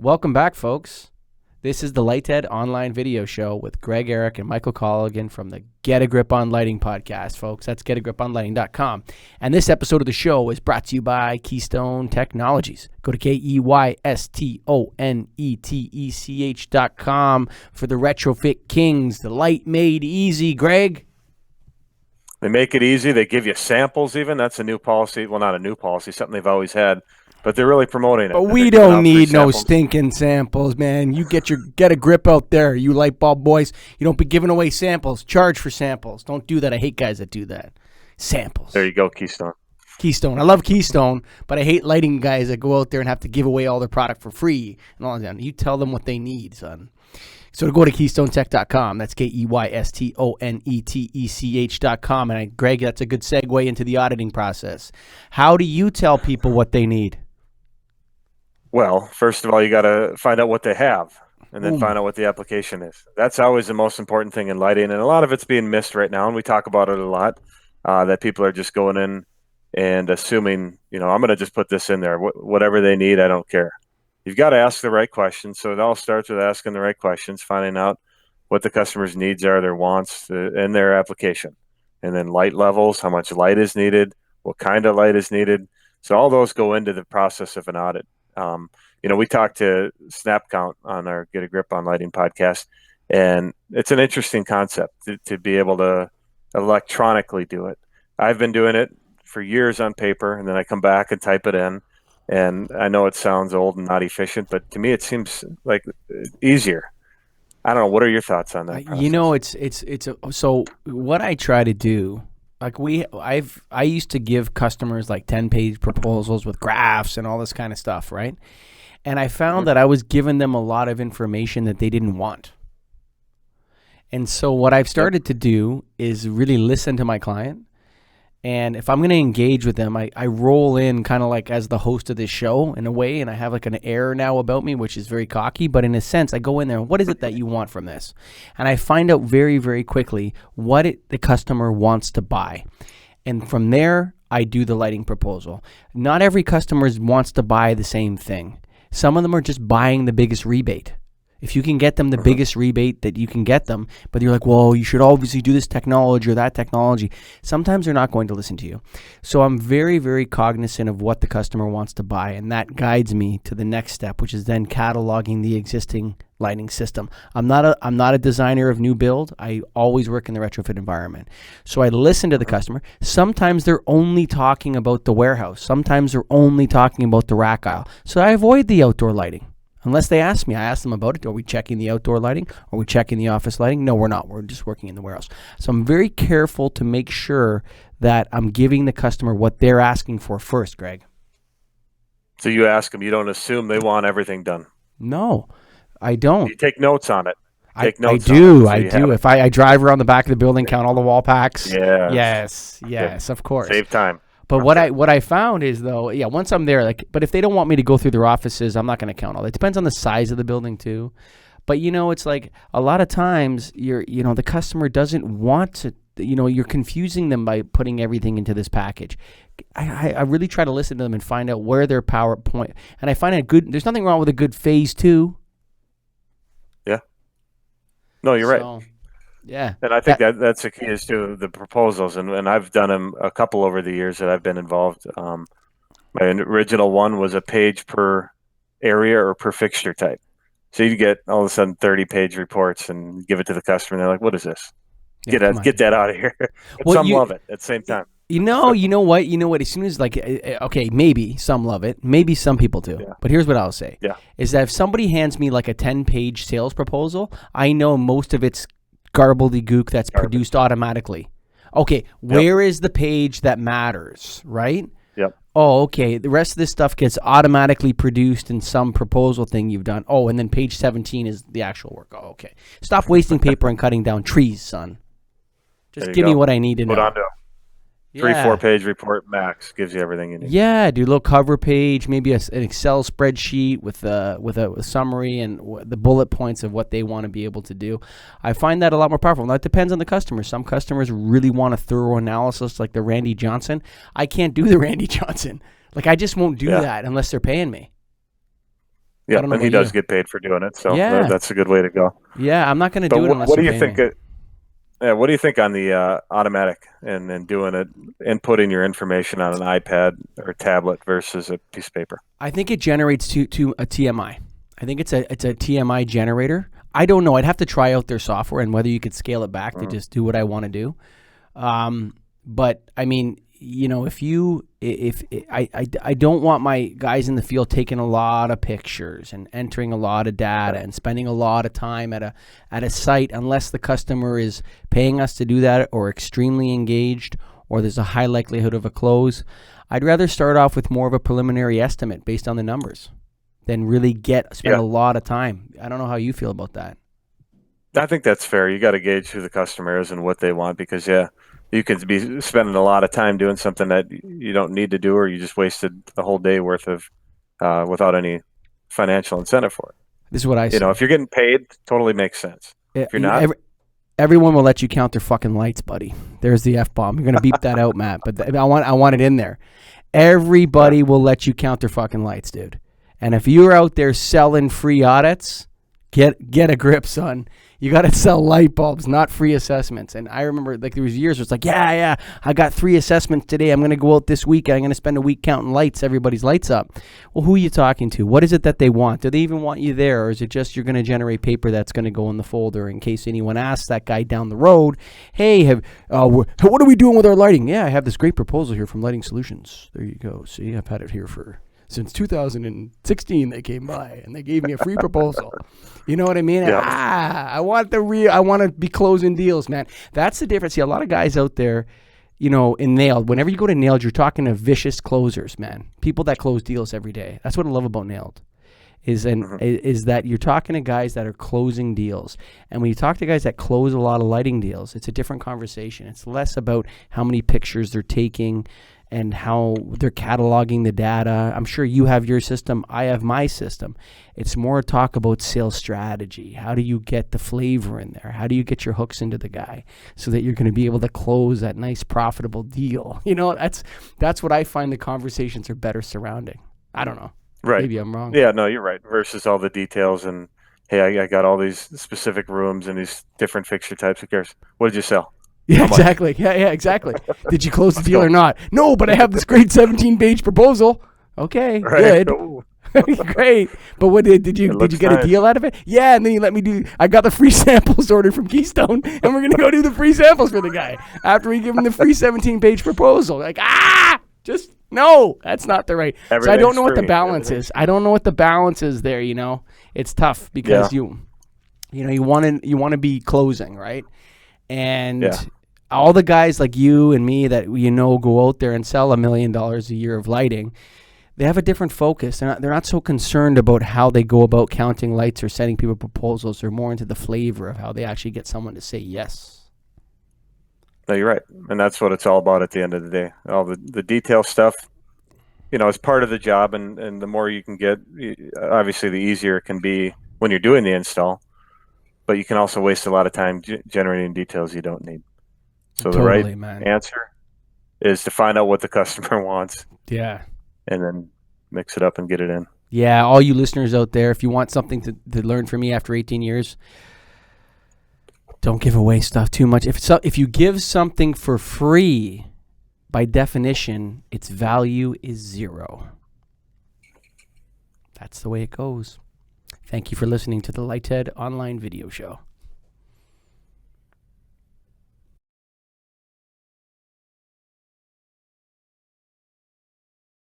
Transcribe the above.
Welcome back, folks. This is the Lighthead online video show with Greg Eric and Michael Colligan from the Get a Grip on Lighting podcast, folks. That's getagriponlighting.com. And this episode of the show is brought to you by Keystone Technologies. Go to KEYSTONETECH.com for the Retrofit Kings, the light made easy, Greg. They make it easy. They give you samples even. That's a new policy. Well, not a new policy, something they've always had. But they're really promoting it. But we don't need no stinking samples, man. You get a grip out there, you light bulb boys. You don't be giving away samples. Charge for samples. Don't do that. I hate guys that do that. Samples. There you go, Keystone. Keystone. I love Keystone, but I hate lighting guys that go out there and have to give away all their product for free and all that. You tell them what they need, son. So to go to KeystoneTech.com. That's KEYSTONETECH.com. And Greg, that's a good segue into the auditing process. How do you tell people what they need? Well, first of all, you got to find out what they have and then find out what the application is. That's always the most important thing in lighting. And a lot of it's being missed right now. And we talk about it a lot, that people are just going in and assuming, I'm going to just put this in there. Whatever they need, I don't care. You've got to ask the right questions. So it all starts with asking the right questions, finding out what the customer's needs are, their wants, and their application. And then light levels, how much light is needed, what kind of light is needed. So all those go into the process of an audit. We talked to Snap Count on our Get a Grip on Lighting podcast, and it's an interesting concept to be able to electronically do it. I've been doing it for years on paper, and then I come back and type it in. And I know it sounds old and not efficient, but to me it seems like easier. I don't know. What are your thoughts on that process? So what I try to do, I used to give customers like 10-page proposals with graphs and all this kind of stuff, right? And I found that I was giving them a lot of information that they didn't want. And so what I've started to do is really listen to my client. And if I'm going to engage with them, I roll in kind of like as the host of this show in a way, and I have like an air now about me, which is very cocky. But in a sense, I go in there, what is it that you want from this? And I find out very, very quickly what the customer wants to buy. And from there, I do the lighting proposal. Not every customer wants to buy the same thing. Some of them are just buying the biggest rebate. If you can get them the biggest rebate that you can get them, but you're like, well, you should obviously do this technology or that technology. Sometimes they're not going to listen to you. So I'm very, very cognizant of what the customer wants to buy, and that guides me to the next step, which is then cataloging the existing lighting system. I'm not a designer of new build. I always work in the retrofit environment. So I listen to the customer. Sometimes they're only talking about the warehouse. Sometimes they're only talking about the rack aisle. So I avoid the outdoor lighting. Unless they ask me, I ask them about it. Are we checking the outdoor lighting? Are we checking the office lighting? No, we're not. We're just working in the warehouse. So I'm very careful to make sure that I'm giving the customer what they're asking for first, Greg. So you ask them, you don't assume they want everything done. No, I don't. You take notes on it. I do. If I drive around the back of the building, count all the wall packs. Yeah. Yes, of course. Save time. But what I found is, though, once I'm there, but if they don't want me to go through their offices, I'm not going to count all. It depends on the size of the building too. But it's like a lot of times the customer doesn't want to. You're confusing them by putting everything into this package. I really try to listen to them and find out where their PowerPoint. And I find there's nothing wrong with a good phase 2. Yeah. No, you're right. Yeah. And I think that's the key is to the proposals. And I've done them a couple over the years that I've been involved. My original one was a page per area or per fixture type. So you get all of a sudden 30-page reports and give it to the customer. And they're like, what is this? Get that out of here. But some love it at the same time. You know what? As soon as okay, maybe some love it. Maybe some people do. Yeah. But here's what I'll say. Yeah. Is that if somebody hands me like a 10-page sales proposal, I know most of it's gook that's produced automatically. Okay, where is the page that matters, right? Yep. Oh, okay. The rest of this stuff gets automatically produced in some proposal thing you've done. Oh, and then page 17 is the actual work. Oh, okay. Stop wasting paper and cutting down trees, son. Just give me what I need to know. Put on to 3-4 page report max gives you everything you need. Yeah, do a little cover page, maybe an Excel spreadsheet with a summary and the bullet points of what they want to be able to do. I find that a lot more powerful. Now, it depends on the customer. Some customers really want a thorough analysis like the Randy Johnson. I can't do the Randy Johnson. I just won't do that unless they're paying me. Yeah, I don't know and he about does you. get paid for doing it, so Yeah. that's a good way to go. Yeah, I'm not going to But do it unless what you do you pay think? me. Yeah, what do you think on the automatic and doing it, inputting your information on an iPad or tablet versus a piece of paper? I think it generates to a TMI. I think it's a TMI generator. I don't know. I'd have to try out their software and whether you could scale it back to Mhm. just do what I want to do. But I mean, if I don't want my guys in the field taking a lot of pictures and entering a lot of data Right. and spending a lot of time at a site unless the customer is paying us to do that or extremely engaged or there's a high likelihood of a close. I'd rather start off with more of a preliminary estimate based on the numbers than really spend Yeah, a lot of time. I don't know how you feel about that. I think that's fair. You got to gauge who the customer is and what they want because, yeah, you could be spending a lot of time doing something that you don't need to do, or you just wasted the whole day worth of without any financial incentive for This is what I it. say. If you're getting paid, totally makes sense. If you're not, Everyone will let you count their fucking lights, buddy. There's the F bomb. You're gonna beep that out, Matt. But I want it in there. yeah, Everybody will let you count their fucking lights, dude. And if you're out there selling free audits, get a grip, son. You got to sell light bulbs, not free assessments. And I remember like there was years where it's like, yeah, I got 3 assessments today. I'm going to go out this week and I'm going to spend a week counting lights, everybody's lights up. Well, who are you talking to? What is it that they want? Do they even want you there? Or is it just you're going to generate paper that's going to go in the folder in case anyone asks that guy down the road, hey, what are we doing with our lighting? Yeah, I have this great proposal here from Lighting Solutions. There you go. See, I've had it here since 2016. They came by and they gave me a free proposal. You know what I mean? yeah, I want I want to be closing deals, man. That's the difference. See, a lot of guys out there, in Nailed, whenever you go to Nailed, you're talking to vicious closers, man. People that close deals every day. That's what I love about Nailed. hmm Is that you're talking to guys that are closing deals. And when you talk to guys that close a lot of lighting deals, it's a different conversation. It's less about how many pictures they're taking and how they're cataloging the data. I'm sure you have your system. I have my system. It's more talk about sales strategy. How do you get the flavor in there? How do you get your hooks into the guy so that you're going to be able to close that nice profitable deal? That's what I find the conversations are better surrounding. I don't know. right. Maybe I'm wrong. Yeah, no, you're right. Versus all the details and hey, I got all these specific rooms and these different fixture types. Who cares? What did you sell? Yeah, How much? exactly. Yeah, exactly. Did you close the Let's deal go. or not? No, but I have this great 17-page proposal. Okay, Right. good. Ooh, Great. But what did you it did you looks get a nice. deal out of it? Yeah, and then you let me do I got the free samples ordered from Keystone and we're gonna go do the free samples for the guy after we give him the free 17-page proposal. Like, just no, that's not the right. So I don't Everything's know what the free. balance Everything's is. I don't know what the balance is there, It's tough yeah, because you want to be closing, right? And yeah. all the guys like you and me that go out there and sell $1 million a year of lighting, they have a different focus. They're not so concerned about how they go about counting lights or sending people proposals. They're more into the flavor of how they actually get someone to say yes. No, you're right, and that's what it's all about at the end of the day. All the detail stuff, is part of the job, and the more you can get, obviously, the easier it can be when you're doing the install. But you can also waste a lot of time generating details you don't need. So the right Totally, man. answer is to find out what the customer wants Yeah. and then mix it up and get it in. Yeah, all you listeners out there, if you want something to learn from me after 18 years, don't give away stuff too much. If you give something for free, by definition, its value is zero. That's the way it goes. Thank you for listening to the Lighthead Online Video Show.